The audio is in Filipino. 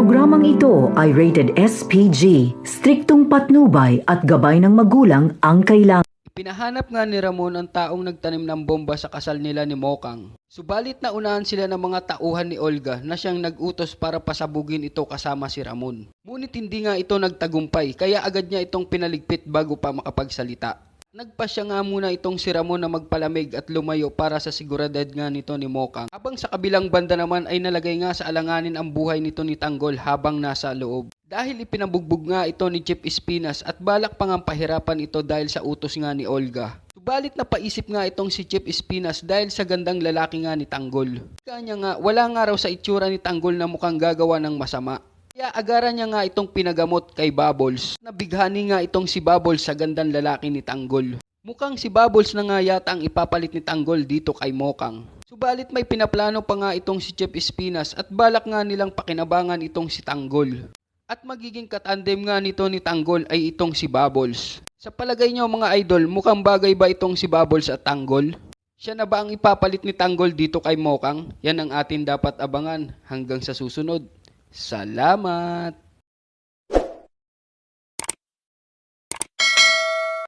Programang ito ay rated SPG, striktong patnubay at gabay ng magulang ang kailangan. Pinahanap nga ni Ramon ang taong nagtanim ng bomba sa kasal nila ni Mokang. Subalit naunahan sila ng mga tauhan ni Olga na siyang nag-utos para pasabugin ito kasama si Ramon. Ngunit hindi nga ito nagtagumpay kaya agad niya itong pinaligpit bago pa makapagsalita. Nagpasya nga muna itong si Ramon na magpalamig at lumayo para sa siguridad nga nito ni Mokang. Habang sa kabilang banda naman ay nalagay nga sa alanganin ang buhay nito ni Tanggol habang nasa loob. Dahil ipinabugbog nga ito ni Chip Espinas at balak pang ang pahirapan ito dahil sa utos nga ni Olga. Subalit napaisip nga itong si Chip Espinas dahil sa gandang lalaki nga ni Tanggol. Kanya nga wala nga raw sa itsura ni Tanggol na mukhang gagawa ng masama. Kaya agaran niya nga itong pinagamot kay Bubbles. Nabighani nga itong si Bubbles sa gandang lalaki ni Tanggol. Mukhang si Bubbles na nga yata ang ipapalit ni Tanggol dito kay Mokang. Subalit may pinaplano pa nga itong si Chip Espinas at balak nga nilang pakinabangan itong si Tanggol. At magiging katandem nga nito ni Tanggol ay itong si Bubbles. Sa palagay niyo mga idol, mukhang bagay ba itong si Bubbles at Tanggol? Siya na ba ang ipapalit ni Tanggol dito kay Mokang? Yan ang atin dapat abangan hanggang sa susunod. Salamat!